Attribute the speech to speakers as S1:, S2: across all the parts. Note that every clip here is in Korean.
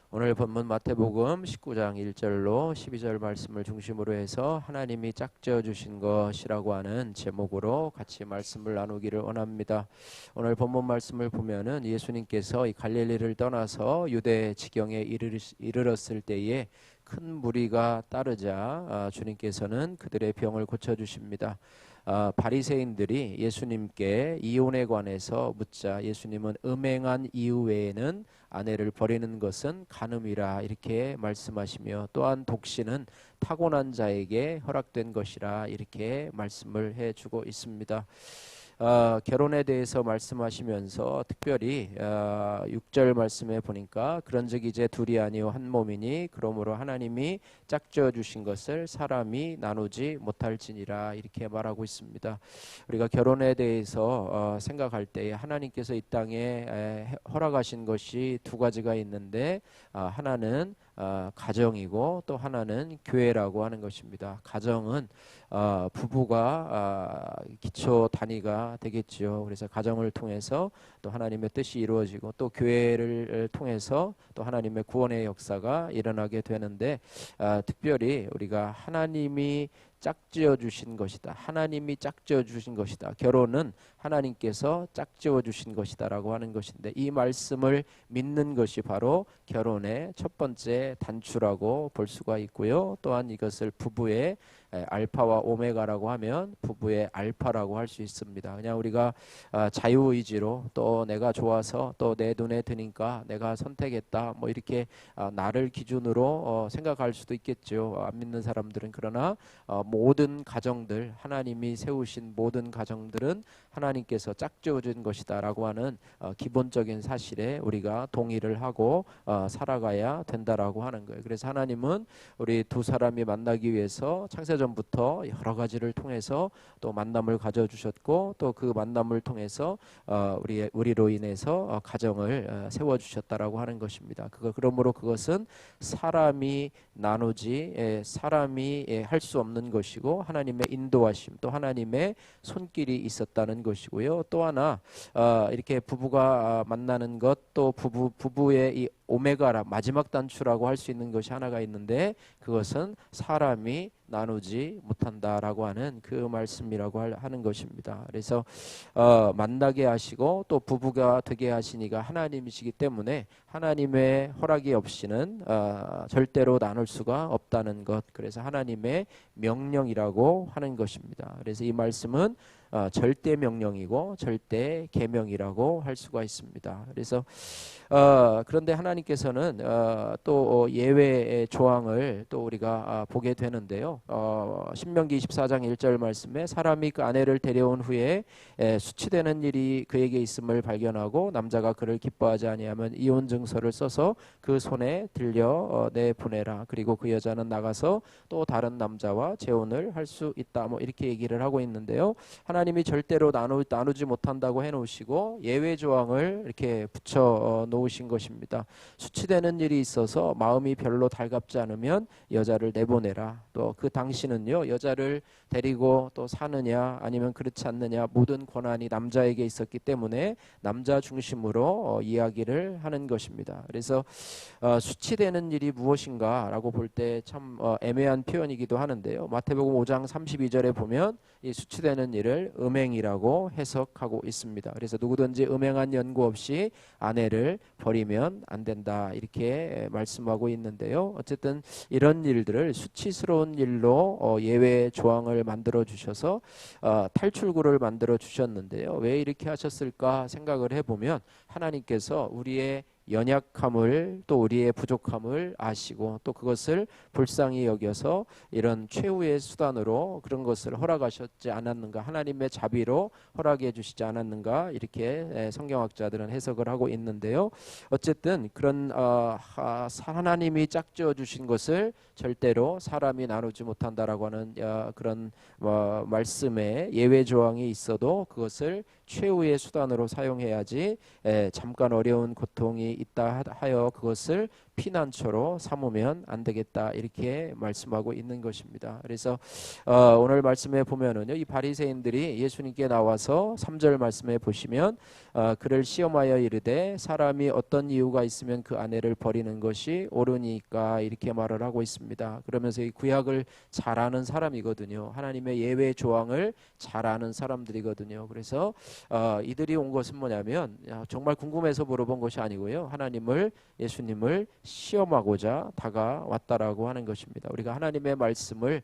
S1: 오늘 본문 마태복음 19장 1절로 12절 말씀을 중심으로 해서 하나님이 짝지어 주신 것이라고 하는 제목으로 같이 말씀을 나누기를 원합니다. 오늘 본문 말씀을 보면은 예수님께서 이 갈릴리를 떠나서 유대 지경에 이르렀을 때에 큰 무리가 따르자 주님께서는 그들의 병을 고쳐 주십니다. 바리새인들이 예수님께 이혼에 관해서 묻자 예수님은 음행한 이유 외에는 아내를 버리는 것은 간음이라 이렇게 말씀하시며, 또한 독신은 타고난 자에게 허락된 것이라 이렇게 말씀을 해주고 있습니다. 결혼에 대해서 말씀하시면서 특별히 6절 말씀에 보니까 그런즉 이제 둘이 아니요 한 몸이니 그러므로 하나님이 짝지어 주신 것을 사람이 나누지 못할지니라 이렇게 말하고 있습니다. 우리가 결혼에 대해서 생각할 때 하나님께서 이 땅에 허락하신 것이 두 가지가 있는데, 하나는 가정이고 또 하나는 교회라고 하는 것입니다. 가정은 부부가 기초 단위가 되겠죠. 그래서 가정을 통해서 또 하나님의 뜻이 이루어지고, 또 교회를 통해서 또 하나님의 구원의 역사가 일어나게 되는데, 특별히 우리가 하나님이 짝지어 주신 것이다. 하나님이 짝지어 주신 것이다. 결혼은 하나님께서 짝지어 주신 것이다라고 하는 것인데, 이 말씀을 믿는 것이 바로 결혼의 첫 번째 단추라고 볼 수가 있고요. 또한 이것을 부부의 알파와 오메가라고 하면 부부의 알파라고 할 수 있습니다. 그냥 우리가 자유의지로 또 내가 좋아서 또 내 눈에 드니까 내가 선택했다 뭐 이렇게 나를 기준으로 생각할 수도 있겠죠. 안 믿는 사람들은. 그러나 모든 가정들, 하나님이 세우신 모든 가정들은 하나님께서 짝지어 준 것이다 라고 하는 기본적인 사실에 우리가 동의를 하고 살아가야 된다라고 하는 거예요. 그래서 하나님은 우리 두 사람이 만나기 위해서 창세전부터 여러 가지를 통해서 또 만남을 가져주셨고, 또 그 만남을 통해서 우리로 인해서 가정을 세워주셨다라고 하는 것입니다. 그러므로 그것은 사람이 나누지 사람이 할 수 없는 것이고, 하나님의 인도하심 또 하나님의 손길이 있었다는 것이고요. 또 하나 이렇게 부부가 만나는 것, 또 부부의 이 오메가라 마지막 단추라고 할 수 있는 것이 하나가 있는데, 그것은 사람이 나누지 못한다라고 하는 그 말씀이라고 하는 것입니다. 그래서 만나게 하시고 또 부부가 되게 하시니가 하나님이시기 때문에 하나님의 허락이 없이는 절대로 나눌 수가 없다는 것, 그래서 하나님의 명령이라고 하는 것입니다. 그래서 이 말씀은 절대 명령이고 절대 계명이라고 할 수가 있습니다. 그래서 그런데 하나님께서는 또 예외의 조항을 또 우리가 보게 되는데요. 신명기 24장 1절 말씀에 사람이 그 아내를 데려온 후에 수치되는 일이 그에게 있음을 발견하고 남자가 그를 기뻐하지 아니하면 이혼 증서를 써서 그 손에 들려 내보내라. 그리고 그 여자는 나가서 또 다른 남자와 재혼을 할 수 있다. 뭐 이렇게 얘기를 하고 있는데요. 하나님이 절대로 나누지 못한다고 해놓으시고 예외 조항을 이렇게 붙여 놓으신 것입니다. 수치되는 일이 있어서 마음이 별로 달갑지 않으면 여자를 내보내라. 또 그 당시는요, 여자를 데리고 또 사느냐 아니면 그렇지 않느냐 모든 권한이 남자에게 있었기 때문에 남자 중심으로 이야기를 하는 것입니다. 그래서 수치되는 일이 무엇인가라고 볼 때 참 애매한 표현이기도 하는데요. 마태복음 5장 32절에 보면 이 수치되는 일을 음행이라고 해석하고 있습니다. 그래서 누구든지 음행한 연고 없이 아내를 버리면 안 된다 이렇게 말씀하고 있는데요. 어쨌든 이런 일들을 수치스러운 일로 예외 조항을 만들어 주셔서 탈출구를 만들어 주셨는데요. 왜 이렇게 하셨을까 생각을 해보면, 하나님께서 우리의 연약함을 또 우리의 부족함을 아시고 또 그것을 불쌍히 여겨서 이런 최후의 수단으로 그런 것을 허락하셨지 않았는가, 하나님의 자비로 허락해 주시지 않았는가 이렇게 성경학자들은 해석을 하고 있는데요. 어쨌든 그런 하나님이 짝지어 주신 것을 절대로 사람이 나누지 못한다라고 하는 그런 말씀에 예외 조항이 있어도 그것을 최후의 수단으로 사용해야지 잠깐 어려운 고통이 있다 하여 그것을 피난처로 삼으면 안 되겠다 이렇게 말씀하고 있는 것입니다. 그래서 오늘 말씀에 보면은요, 이 바리새인들이 예수님께 나와서 3절 말씀에 보시면 그를 시험하여 이르되 사람이 어떤 이유가 있으면 그 아내를 버리는 것이 옳으니까 이렇게 말을 하고 있습니다. 그러면서 이 구약을 잘 아는 사람이거든요. 하나님의 예외 조항을 잘 아는 사람들이거든요. 그래서 이들이 온 것은 뭐냐면 정말 궁금해서 물어본 것이 아니고요, 하나님을, 예수님을 시험하고자 다가왔다라고 하는 것입니다. 우리가 하나님의 말씀을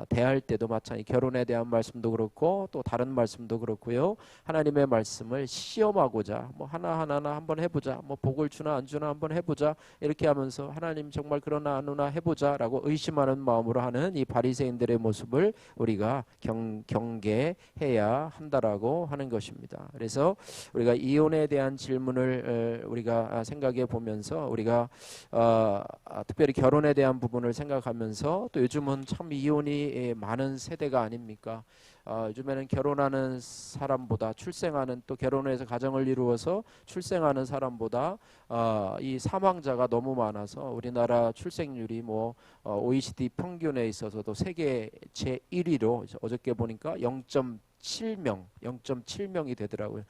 S1: 대할 때도 마찬가지, 결혼에 대한 말씀도 그렇고 또 다른 말씀도 그렇고요, 하나님의 말씀을 시험하고자 뭐 하나하나 한번 해보자, 뭐 복을 주나 안 주나 한번 해보자 이렇게 하면서 하나님 정말 그러나 안 오나 해보자라고 의심하는 마음으로 하는 이 바리새인들의 모습을 우리가 경계해야 한다라고 하는 것입니다. 그래서 우리가 이혼에 대한 질문을 우리가 생각해 보면서 우리가 특별히 결혼에 대한 부분을 생각하면서 또 요즘은 참 이혼이 많은 세대가 아닙니까? 요즘에는 결혼하는 사람보다 출생하는, 또 결혼해서 가정을 이루어서 출생하는 사람보다 이 사망자가 너무 많아서 우리나라 출생률이 뭐 OECD 평균에 있어서도 세계 제1위로 어저께 보니까 0.7명이 되더라고요.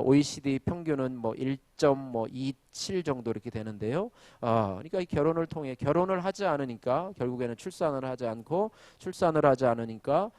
S1: OECD 평균은 뭐 1.27 정도 이렇게 되는데요. 그러니까 이 결혼을 통해 결혼을 하지 않으니까 결국에는 출산을 하지 않고, 출산을 하지 않으니까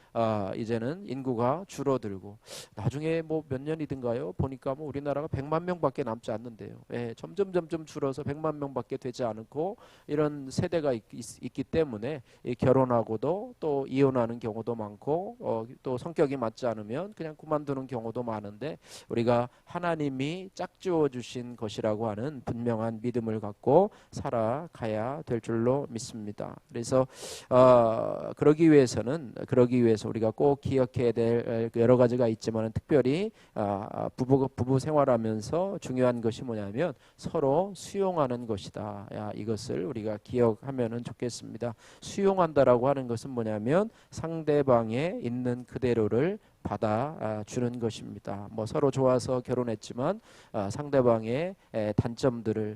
S1: 이제는 인구가 줄어들고, 나중에 뭐 몇 년이든가요 보니까 뭐 우리나라가 100만 명밖에 남지 않는데요. 점점 줄어서 100만 명밖에 되지 않고 이런 세대가 있기 때문에 결혼하고도 또 이혼하는 경우도 많고 또 성격이 맞지 않으면 그냥 그만두는 경우도 많은데, 우리가 하나님이 짝지어 주신 것이라고 하는 분명한 믿음을 갖고 살아가야 될 줄로 믿습니다. 그래서 그러기 위해서 우리가 꼭 기억해야 될 여러 가지가 있지만, 특별히 부부 생활하면서 중요한 것이 뭐냐면 서로 수용하는 것이다. 이것을 우리가 기억하면 좋겠습니다. 수용한다라고 하는 것은 뭐냐면 상대방에 있는 그대로를 받아주는 것입니다. 뭐 서로 좋아서 결혼했지만 상대방의 단점들이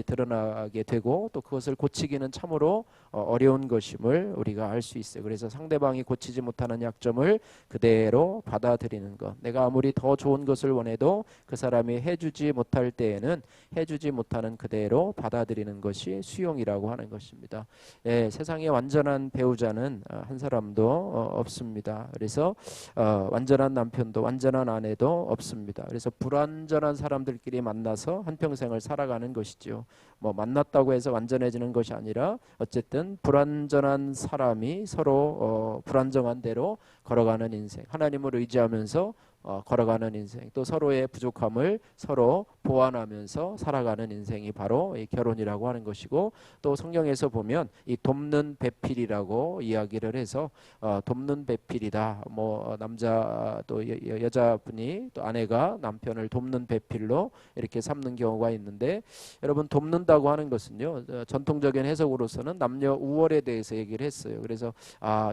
S1: 드러나게 되고 또 그것을 고치기는 참으로 어려운 것임을 우리가 알 수 있어요. 그래서 상대방이 고치지 못하는 약점을 그대로 받아들이는 것, 내가 아무리 더 좋은 것을 원해도 그 사람이 해주지 못할 때에는 해주지 못하는 그대로 받아들이는 것이 수용이라고 하는 것입니다. 세상에 완전한 배우자는 한 사람도 없습니다. 그래서 완전한 남편도 완전한 아내도 없습니다. 그래서 불완전한 사람들끼리 만나서 한평생을 살아가는 것이죠. 뭐 만났다고 해서 완전해지는 것이 아니라 어쨌든 불완전한 사람이 서로 불안정한 대로 걸어가는 인생, 하나님을 의지하면서 걸어가는 인생, 또 서로의 부족함을 서로 보완하면서 살아가는 인생이 바로 이 결혼이라고 하는 것이고, 또 성경에서 보면 이 돕는 배필이라고 이야기를 해서 돕는 배필이다. 뭐 남자 또 여자분이 또 아내가 남편을 돕는 배필로 이렇게 삼는 경우가 있는데, 여러분 돕는다고 하는 것은요, 전통적인 해석으로서는 남녀 우월에 대해서 얘기를 했어요. 그래서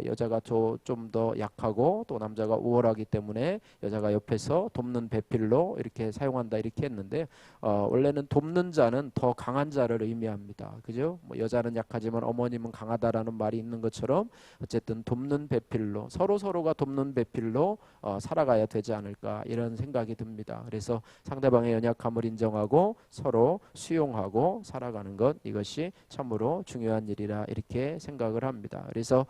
S1: 여자가 좀 더 약하고 또 남자가 우월하기 때문에 여자가 옆에서 돕는 배필로 이렇게 사용한다 이렇게 했는데, 원래는 돕는 자는 더 강한 자를 의미합니다. 그죠? 뭐 여자는 약하지만 어머님은 강하다라는 말이 있는 것처럼 어쨌든 돕는 배필로, 서로가 돕는 배필로 살아가야 되지 않을까 이런 생각이 듭니다. 그래서 상대방의 연약함을 인정하고 서로 수용하고 살아가는 것, 이것이 참으로 중요한 일이라 이렇게 생각을 합니다. 그래서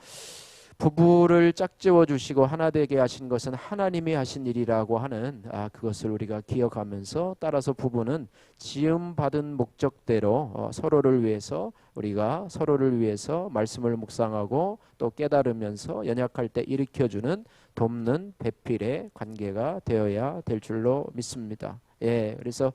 S1: 부부를 짝지어 주시고 하나 되게 하신 것은 하나님이 하신 일이라고 하는 그것을 우리가 기억하면서, 따라서 부부는 지음 받은 목적대로 서로를 위해서, 우리가 서로를 위해서 말씀을 묵상하고 또 깨달으면서 연약할 때 일으켜주는 돕는 배필의 관계가 되어야 될 줄로 믿습니다. 그래서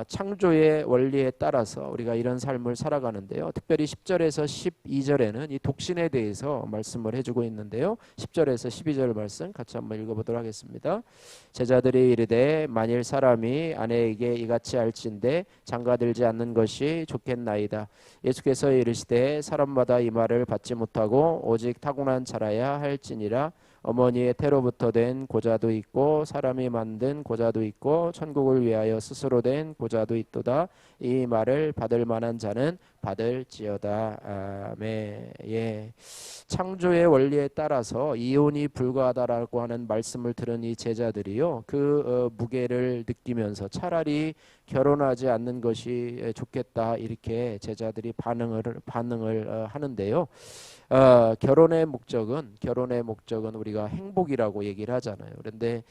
S1: 창조의 원리에 따라서 우리가 이런 삶을 살아가는데요. 특별히 10절에서 12절에는 이 독신에 대해서 말씀을 해주고 있는데요. 10절에서 12절 말씀 같이 한번 읽어보도록 하겠습니다. 제자들이 이르되 만일 사람이 아내에게 이같이 할진대 장가들지 않는 것이 좋겠나이다. 예수께서 이르시되 사람마다 이 말을 받지 못하고 오직 타고난 자라야 할지니라. 어머니의 태로부터 된 고자도 있고 사람이 만든 고자도 있고 천국을 위하여 스스로 된 고자도 있도다. 이 말을 받을 만한 자는 받을지어다. 아멘. 예. 창조의 원리에 따라서 이혼이 불가하다라고 하는 말씀을 들은 이 제자들이요, 그 무게를 느끼면서 차라리 결혼하지 않는 것이 좋겠다, 이렇게 제자들이 반응을 하는데요. 결혼의 목적은 우리가 행복이라고 얘기를 하잖아요. 그런데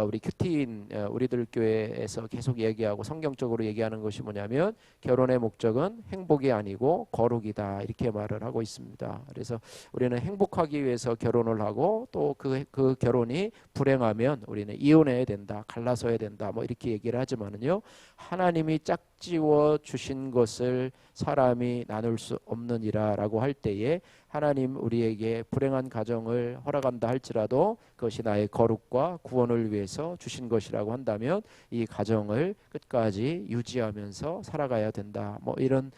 S1: 우리 큐티인 우리들 교회에서 계속 얘기하고 성경적으로 얘기하는 것이 뭐냐면 결혼의 목적은 행복이 아니고 거룩이다, 이렇게 말을 하고 있습니다. 그래서 우리는 행복하기 위해서 결혼을 하고 또 그 결혼이 불행하면 우리는 이혼해야 된다, 갈라서야 된다, 뭐 이렇게 얘기를 하지만은요, 하나님이 짝지워 주신 것을 사람이 나눌 수 없느니라라고 할 때에 하나님 우리에게 불행한 가정을 허락한다 할지라도 그것이 나의 거룩과 구원을 위해서 주신 것이라고 한다면 이 가정을 끝까지 유지하면서 살아가야 된다, 뭐 이런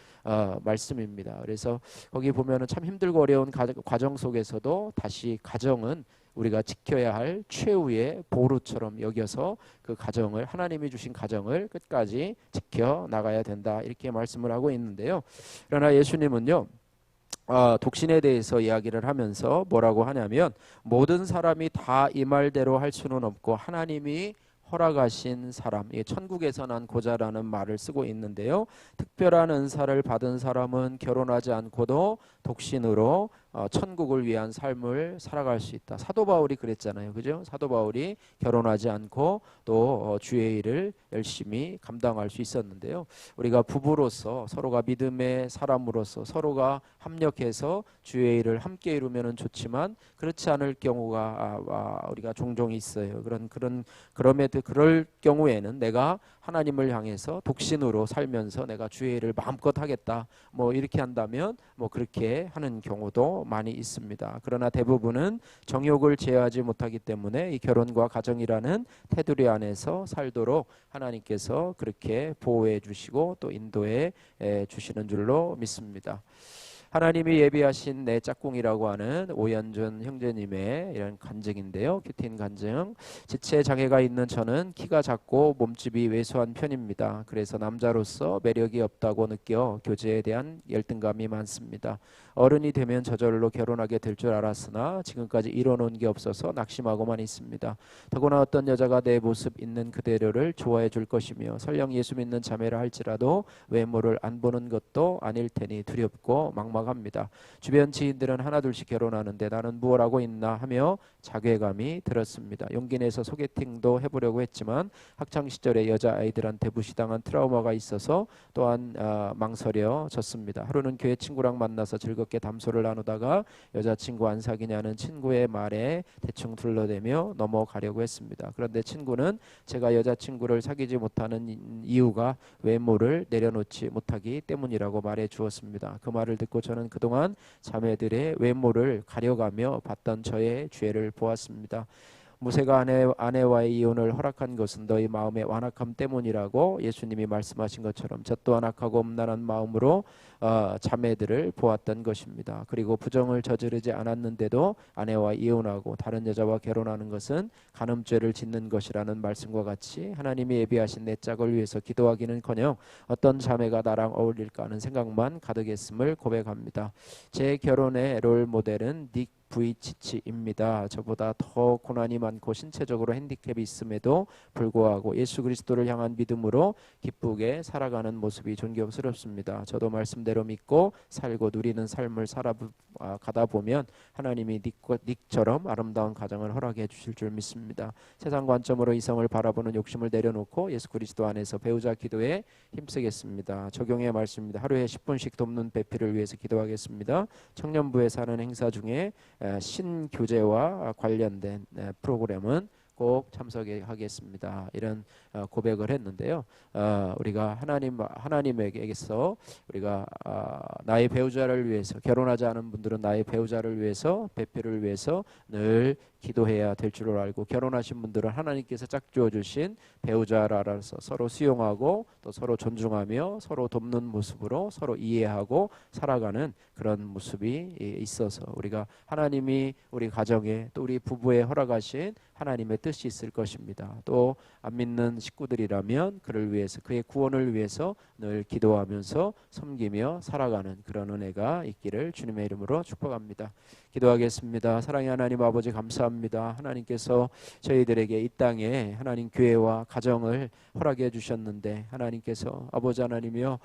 S1: 말씀입니다. 그래서 거기 보면은 참 힘들고 어려운 과정 속에서도 다시 가정은 우리가 지켜야 할 최후의 보루처럼 여겨서 그 가정을, 하나님이 주신 가정을 끝까지 지켜 나가야 된다, 이렇게 말씀을 하고 있는데요. 그러나 예수님은요, 독신에 대해서 이야기를 하면서 뭐라고 하냐면 모든 사람이 다 이 말대로 할 수는 없고 하나님이 허락하신 사람, 천국에서 난 고자라는 말을 쓰고 있는데요, 특별한 은사를 받은 사람은 결혼하지 않고도 독신으로 천국을 위한 삶을 살아갈 수 있다. 사도 바울이 그랬잖아요, 그죠? 사도 바울이 결혼하지 않고 또 주의 일을 열심히 감당할 수 있었는데요, 우리가 부부로서 서로가 믿음의 사람으로서 서로가 협력해서 주의 일을 함께 이루면은 좋지만 그렇지 않을 경우가 우리가 종종 있어요. 그럴 경우에는 내가 하나님을 향해서 독신으로 살면서 내가 주의 일을 마음껏 하겠다, 뭐 이렇게 한다면 뭐 그렇게 하는 경우도 많이 있습니다. 그러나 대부분은 정욕을 제어하지 못하기 때문에 이 결혼과 가정이라는 테두리 안에서 살도록 하나님께서 그렇게 보호해 주시고 또 인도해 주시는 줄로 믿습니다. 하나님이 예비하신 내 짝꿍이라고 하는 오연준 형제님의 이런 간증인데요, 큐티인 간증. 지체 장애가 있는 저는 키가 작고 몸집이 왜소한 편입니다. 그래서 남자로서 매력이 없다고 느껴 교제에 대한 열등감이 많습니다. 어른이 되면 저절로 결혼하게 될 줄 알았으나 지금까지 이뤄놓은 게 없어서 낙심하고만 있습니다. 더구나 어떤 여자가 내 모습 있는 그대로를 좋아해 줄 것이며 설령 예수 믿는 자매라 할지라도 외모를 안 보는 것도 아닐 테니 두렵고 막막합니다. 주변 지인들은 하나둘씩 결혼하는데 나는 무엇 하고 있나 하며 자괴감이 들었습니다. 용기 내서 소개팅도 해보려고 했지만 학창시절에 여자아이들한테 무시당한 트라우마가 있어서 또한 망설여졌습니다. 하루는 교회 친구랑 만나서 즐겁게 담소를 나누다가 여자친구 안 사귀냐는 친구의 말에 대충 둘러대며 넘어가려고 했습니다. 그런데 친구는 제가 여자친구를 사귀지 못하는 이유가 외모를 내려놓지 못하기 때문이라고 말해 주었습니다. 그 말을 듣고 저는 그동안 자매들의 외모를 가려가며 봤던 저의 죄를 보았습니다. 모세가 아내와의 이혼을 허락한 것은 너희 마음의 완악함 때문이라고 예수님이 말씀하신 것처럼 저 또한 악하고 음란한 마음으로 자매들을 보았던 것입니다. 그리고 부정을 저지르지 않았는데도 아내와 이혼하고 다른 여자와 결혼하는 것은 간음죄를 짓는 것이라는 말씀과 같이 하나님이 예비하신 내 짝을 위해서 기도하기는커녕 어떤 자매가 나랑 어울릴까 하는 생각만 가득했음을 고백합니다. 제 결혼의 롤 모델은 닉 부이치치입니다. 저보다 더 고난이 많고 신체적으로 핸디캡이 있음에도 불구하고 예수 그리스도를 향한 믿음으로 기쁘게 살아가는 모습이 존경스럽습니다. 저도 말씀대로 믿고 살고 누리는 삶을 살아가다 보면 하나님이 닉처럼 아름다운 가정을 허락해 주실 줄 믿습니다. 세상 관점으로 이성을 바라보는 욕심을 내려놓고 예수 그리스도 안에서 배우자 기도에 힘쓰겠습니다. 적용의 말씀입니다. 하루에 10분씩 돕는 배필을 위해서 기도하겠습니다. 청년부에 사는 행사 중에 신교제와 관련된 프로그램은 꼭 참석하겠습니다. 이런 고백을 했는데요. 우리가 하나님에게서 우리가 나의 배우자를 위해서, 결혼하지 않은 분들은 나의 배우자를 위해서, 배필을 위해서 늘 기도해야 될 줄을 알고, 결혼하신 분들은 하나님께서 짝지어 주신 배우자라서 서로 수용하고 또 서로 존중하며 서로 돕는 모습으로 서로 이해하고 살아가는 그런 모습이 있어서, 우리가 하나님이 우리 가정에 또 우리 부부에 허락하신 하나님의 뜻이 있을 것입니다. 또 안 믿는 식구들이라면 그를 위해서, 그의 구원을 위해서 늘 기도하면서 섬기며 살아가는 그런 은혜가 있기를 주님의 이름으로 축복합니다. 기도하겠습니다. 사랑의 하나님 아버지, 감사합니다. 하나님께서 저희들에게 이 땅에 하나님 교회와 가정을 허락해 주셨는데, 하나님께서 아버지 하나님이여,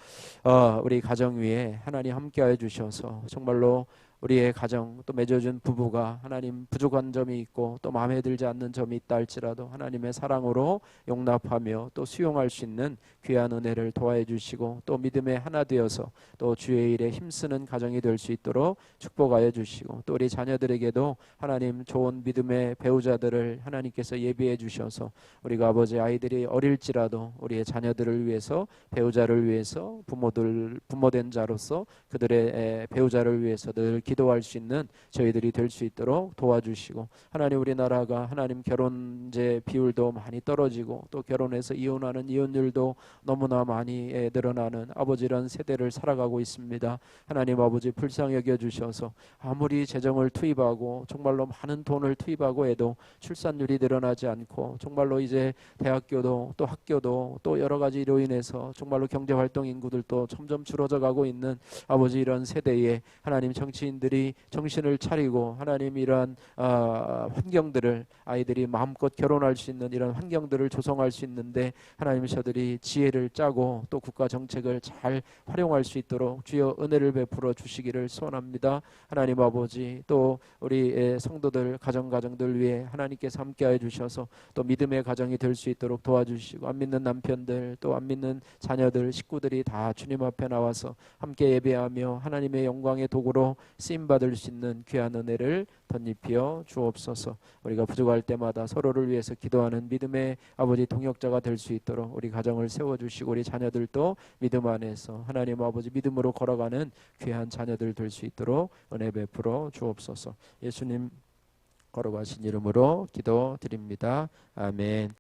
S1: 우리 가정 위에 하나님 함께하여 주셔서 정말로 우리의 가정, 또 맺어준 부부가 하나님 부족한 점이 있고 또 마음에 들지 않는 점이 있다 할지라도 하나님의 사랑으로 용납하며 또 수용할 수 있는 귀한 은혜를 도와해 주시고, 또 믿음의 하나 되어서 또 주의 일에 힘쓰는 가정이 될 수 있도록 축복하여 주시고, 또 우리 자녀들에게도 하나님 좋은 믿음의 배우자들을 하나님께서 예비해 주셔서 우리가 아버지 아이들이 어릴지라도 우리의 자녀들을 위해서, 배우자를 위해서, 부모된 자로서 그들의 배우자를 위해서 늘 기도할 수 있는 저희들이 될 수 있도록 도와주시고, 하나님 우리나라가 하나님 결혼제 비율도 많이 떨어지고 또 결혼해서 이혼하는 이혼율도 너무나 많이 늘어나는 아버지 이런 세대를 살아가고 있습니다. 하나님 아버지 불쌍히 여겨주셔서 아무리 재정을 투입하고 정말로 많은 돈을 투입하고 해도 출산율이 늘어나지 않고, 정말로 이제 대학교도 또 학교도 또 여러 가지 이로 인해서 정말로 경제활동 인구들도 점점 줄어져 가고 있는 아버지 이런 세대에 하나님 정치인들이 정신을 차리고 하나님 이러한 환경들을, 아이들이 마음껏 결혼할 수 있는 이런 환경들을 조성할 수 있는데 하나님 저들이 지혜를 짜고 또 국가 정책을 잘 활용할 수 있도록 주여 은혜를 베풀어 주시기를 소원합니다. 하나님 아버지, 또 우리 성도들 가정들 위해 하나님께서 함께하여 주셔서 또 믿음의 가정이 될 수 있도록 도와주시고, 안 믿는 남편들 또 안 믿는 자녀들 식구들이 다 주님 앞에 나와서 함께 예배하며 하나님의 영광의 도구로 쓰임받을 수 있는 귀한 은혜를 덧입혀 주옵소서. 우리가 부족할 때마다 서로를 위해서 기도하는 믿음의 아버지 동역자가 될 수 있도록 우리 가정을 세워주시고, 우리 자녀들도 믿음 안에서 하나님 아버지 믿음으로 걸어가는 귀한 자녀들 될 수 있도록 은혜 베풀어 주옵소서. 예수님 걸어가신 이름으로 기도드립니다. 아멘.